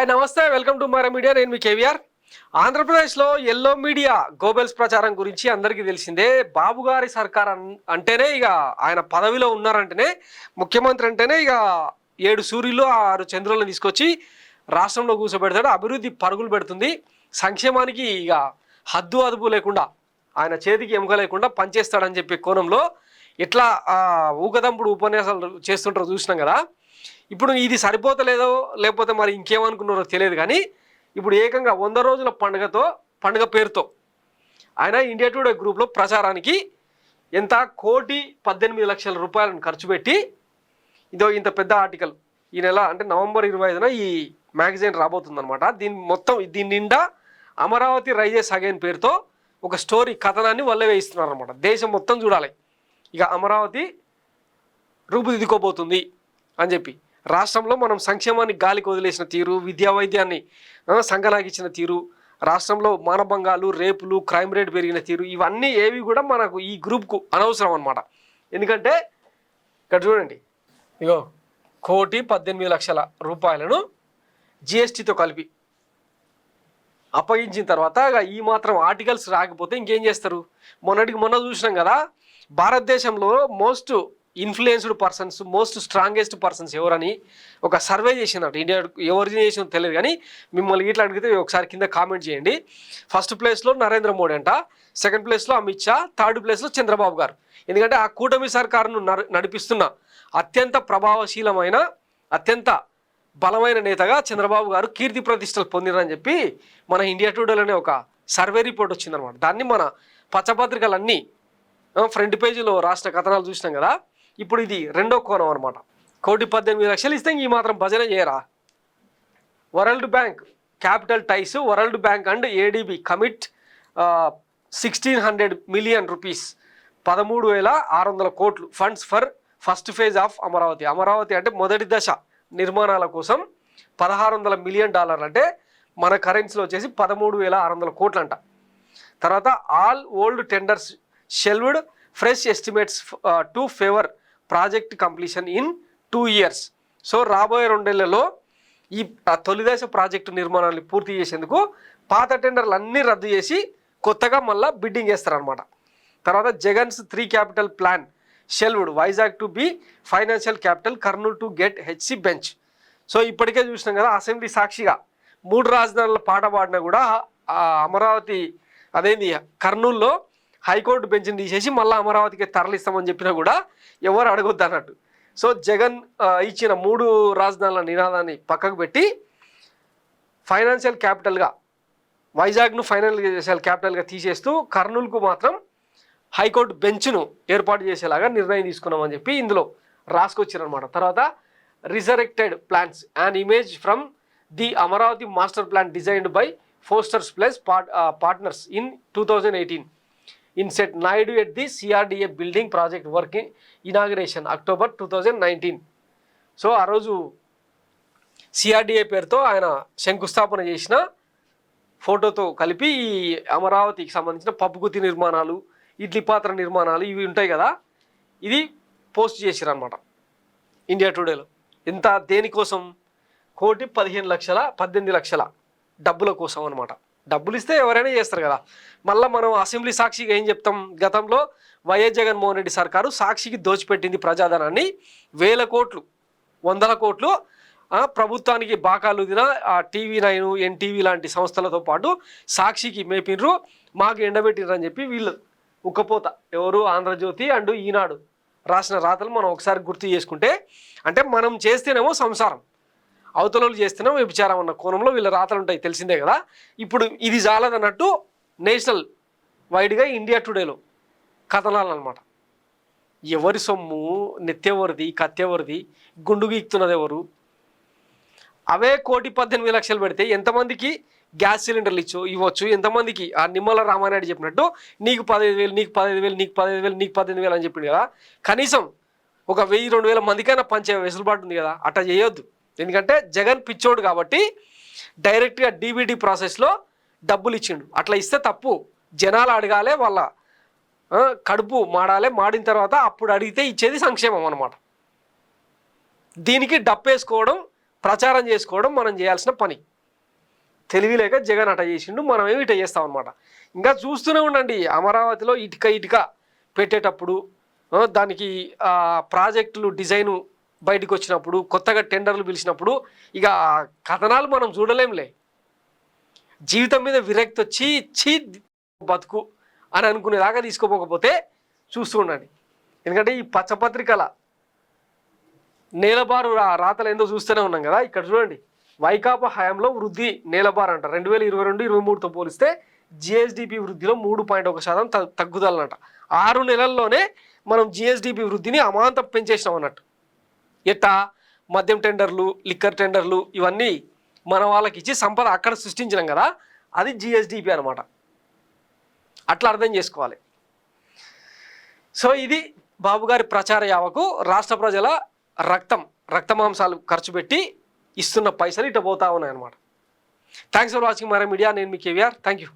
Hi నమస్తే, welcome to మర media. నేను మీ కేవీఆర్. ఆంధ్రప్రదేశ్లో ఎల్లో మీడియా గోబెల్స్ ప్రచారం గురించి అందరికీ తెలిసిందే. బాబు గారి సర్కార్ అంటేనే ఇక ఆయన పదవిలో ఉన్నారంటేనే, ముఖ్యమంత్రి అంటేనే ఇక 7 సూర్యులు 6 చంద్రులను తీసుకొచ్చి రాష్ట్రంలో కూర్చోబెడతాడు. అభివృద్ధి పరుగులు పెడుతుంది. సంక్షేమానికి ఇక హద్దు అదుపు లేకుండా, ఆయన చేతికి ఎముక లేకుండా పనిచేస్తాడని చెప్పే కోణంలో ఎట్లా ఊకదంపుడు ఉపన్యాసాలు చేస్తుంటారో చూసినాం కదా. ఇప్పుడు ఇది సరిపోతలేదో లేకపోతే మరి ఇంకేమనుకున్నారో తెలియదు, కానీ ఇప్పుడు ఏకంగా 100 రోజుల పండుగ పేరుతో ఆయన ఇండియా టుడే గ్రూప్లో ప్రచారానికి ఎంత 1,18,00,000 రూపాయలను ఖర్చు పెట్టి ఇదో ఇంత పెద్ద ఆర్టికల్ ఈ నెల అంటే నవంబర్ 25న ఈ మ్యాగజైన్ రాబోతుందన్నమాట. దీని నిండా అమరావతి రైజెస్ అగైన్ పేరుతో ఒక స్టోరీ కథనాన్ని వల్లవేయిస్తున్నారు అనమాట. దేశం మొత్తం చూడాలి ఇక అమరావతి రూపుదిద్దుకోబోతుంది అని చెప్పి. రాష్ట్రంలో మనం సంక్షేమాన్ని గాలికి వదిలేసిన తీరు, విద్యా వైద్యాన్ని సంగనాగిచ్చిన తీరు, రాష్ట్రంలో మానభంగాలు, రేపులు, క్రైమ్ రేట్ పెరిగిన తీరు, ఇవన్నీ ఏవి కూడా మనకు ఈ గ్రూప్కు అనవసరం అనమాట. ఎందుకంటే ఇక్కడ చూడండి, ఇగో 1,18,00,000 రూపాయలను జిఎస్టీతో కలిపి అప్పగించిన తర్వాత ఈ మాత్రం ఆర్టికల్స్ రాకపోతే ఇంకేం చేస్తారు? మొన్న చూసినాం కదా, భారతదేశంలో most influenced persons, most strongest persons ఎవరని ఒక సర్వే చేసినట్టు. ఇండియా ఎవరు చేసిన తెలియదు, కానీ మిమ్మల్ని ఇట్లా అడిగితే ఒకసారి కింద కామెంట్ చేయండి. ఫస్ట్ ప్లేస్లో నరేంద్ర మోడీ అంట, సెకండ్ ప్లేస్లో అమిత్ షా, థర్డ్ ప్లేస్లో చంద్రబాబు గారు. ఎందుకంటే ఆ కూటమి సర్కారును నడిపిస్తున్న అత్యంత ప్రభావశీలమైన, అత్యంత బలమైన నేతగా చంద్రబాబు గారు కీర్తి ప్రతిష్టలు పొందిరని చెప్పి మన ఇండియా టుడేలోనే ఒక సర్వే రిపోర్ట్ వచ్చిందనమాట. దాన్ని మన పచ్చపత్రికలన్నీ ఫ్రంట్ పేజీలో రాసిన కథనాలు చూసినాం కదా. ఇప్పుడు ఇది రెండో కోణం అనమాట. 1,18,00,000 ఇస్తే ఈ మాత్రం భజన చేయరా? World Bank capital ties, World Bank and ADB commit 1,600 million rupees, 13,600 కోట్లు funds for first phase of Amaravati. Amaravati అంటే మొదటి దశ నిర్మాణాల కోసం $1,600 మిలియన్, అంటే మన కరెన్సీలో వచ్చేసి 13,600 కోట్లు అంట. తర్వాత all old tenders shelved, fresh estimates to favour project completion in 2 years. So రాబోయే 2 నెలల్లో ఈ తొలిదశ ప్రాజెక్టు నిర్మాణాన్ని పూర్తి చేసేందుకు పాత టెండర్లు అన్నీ రద్దు చేసి కొత్తగా మళ్ళీ బిడ్డింగ్ చేస్తారనమాట. తర్వాత Jagan's 3 capital plan shelved, Vizag to be financial capital, Kurnool to get HC bench. So ఇప్పటికే చూసినాం కదా, అసెంబ్లీ సాక్షిగా 3 రాజధానుల పాట పాడినా కూడా అమరావతి అదేంది కర్నూలులో హైకోర్టు బెంచ్ని తీసేసి మళ్ళీ అమరావతికి తరలిస్తామని చెప్పినా కూడా ఎవరు అడగొద్దు అన్నట్టు. సో జగన్ ఇచ్చిన 3 రాజధానుల నినాదాన్ని పక్కకు పెట్టి ఫైనాన్షియల్ క్యాపిటల్గా వైజాగ్ను ఫైనాన్షియల్ క్యాపిటల్గా తీసేస్తూ కర్నూలుకు మాత్రం హైకోర్టు బెంచ్ను ఏర్పాటు చేసేలాగా నిర్ణయం తీసుకున్నామని చెప్పి ఇందులో రాసుకొచ్చారనమాట. తర్వాత resurrected plans and image from the Amaravati master plan designed by Fosters plus partners in 2018 in set Naidu at the CRDA building project working inauguration October 2019. So ఆ రోజు సిఆర్డిఏ పేరుతో ఆయన శంకుస్థాపన చేసిన ఫోటోతో కలిపి ఈ అమరావతికి సంబంధించిన పప్పుగుత్తి నిర్మాణాలు, ఇడ్లీ పాత్ర నిర్మాణాలు ఇవి ఉంటాయి కదా, ఇది పోస్ట్ చేశారనమాట ఇండియా టుడేలో. ఎంత దేనికోసం? 1,15,00,000 డబ్బుల కోసం అనమాట. డబ్బులు ఇస్తే ఎవరైనా చేస్తారు కదా. మళ్ళీ మనం అసెంబ్లీ సాక్షిగా ఏం చెప్తాం? గతంలో వైఎస్ జగన్మోహన్ రెడ్డి సర్కారు సాక్షికి దోచిపెట్టింది ప్రజాధనాన్ని, 1,000 కోట్లు 100 కోట్లు ప్రభుత్వానికి బాకాలు దిన TV9, ఎన్టీవీ లాంటి సంస్థలతో పాటు సాక్షికి మేపిన్రు, మాకు ఎండబెట్టిర్రు అని చెప్పి వీళ్ళు ఉక్కపోత ఎవరు ఆంధ్రజ్యోతి అండ్ ఈనాడు రాసిన రాతలు మనం ఒకసారి గుర్తు చేసుకుంటే, అంటే మనం చేస్తేనేమో సంసారం, అవతలలు చేస్తున్నాం వ్యభిచారం అన్న కోణంలో వీళ్ళ రాతలు ఉంటాయి, తెలిసిందే కదా. ఇప్పుడు ఇది చాలదన్నట్టు నేషనల్ వైడ్గా ఇండియా టుడేలో కథనాలు అనమాట. ఎవరి సొమ్ము, నెత్తెవరిది, కత్తెవరిది, గుండు గీక్తున్నది ఎవరు? అవే 1,18,00,000 పెడితే ఎంతమందికి గ్యాస్ సిలిండర్లు ఇవ్వచ్చు? ఎంతమందికి ఆ నిమ్మల రామానాయుడు చెప్పినట్టు నీకు 15,000, నీకు 15,000, నీకు 15,000, నీకు 18,000 అని చెప్పింది కదా. కనీసం ఒక 1,000-2,000 మందికైనా పంచే వెసులుబాటు ఉంది కదా. అట్లా చేయొద్దు. ఎందుకంటే జగన్ పిచ్చోడు కాబట్టి డైరెక్ట్గా డీబీటీ ప్రాసెస్లో డబ్బులు ఇచ్చిండు. అట్లా ఇస్తే తప్పు. జనాలు అడగాలి, వాళ్ళ కడుపు మాడాలి, మాడిన తర్వాత అప్పుడు అడిగితే ఇచ్చేది సంక్షేమం అనమాట. దీనికి డప్పేసుకోవడం, ప్రచారం చేసుకోవడం మనం చేయాల్సిన పని. తెలివి లేక జగన్ అట చేసిండు, మనమేమి ఇట చేస్తాం అనమాట. ఇంకా చూస్తూనే ఉండండి, అమరావతిలో ఇటుక పెట్టేటప్పుడు దానికి ప్రాజెక్టులు డిజైను బయటకు వచ్చినప్పుడు, కొత్తగా టెండర్లు పిలిచినప్పుడు ఇక కథనాలు మనం చూడలేంలే. జీవితం మీద విరక్తి వచ్చి చీ బతుకు అని అనుకునేదాకా తీసుకోపోకపోతే చూస్తూ ఉండండి. ఎందుకంటే ఈ పచ్చపత్రికల నేలబారు రాతలు ఏందో చూస్తూనే ఉన్నాం కదా. ఇక్కడ చూడండి, వైకాపా హయాంలో వృద్ధి నేలబారు అంట 2022-23తో పోలిస్తే జిఎస్డిపి వృద్ధిలో 3.1% తగ్గుదలనట. 6 నెలల్లోనే మనం జిఎస్డిపి వృద్ధిని అమాంతం పెంచేసినాం అన్నట్టు. ఎట్టా మద్యం టెండర్లు, లిక్కర్ టెండర్లు ఇవన్నీ మన వాళ్ళకి ఇచ్చి సంపద అక్కడ సృష్టించినాం కదా, అది జిఎస్డిపి అనమాట. అట్లా అర్థం చేసుకోవాలి. సో ఇది బాబు గారి ప్రచార యావకు రాష్ట్ర ప్రజల రక్తమాంసాలు ఖర్చు పెట్టి ఇస్తున్న పైసలు ఇట్లా పోతా ఉన్నాయి అనమాట. థ్యాంక్స్ ఫర్ వాచింగ్ మరో మీడియా. నేను మీ కేవీఆర్. Thank you.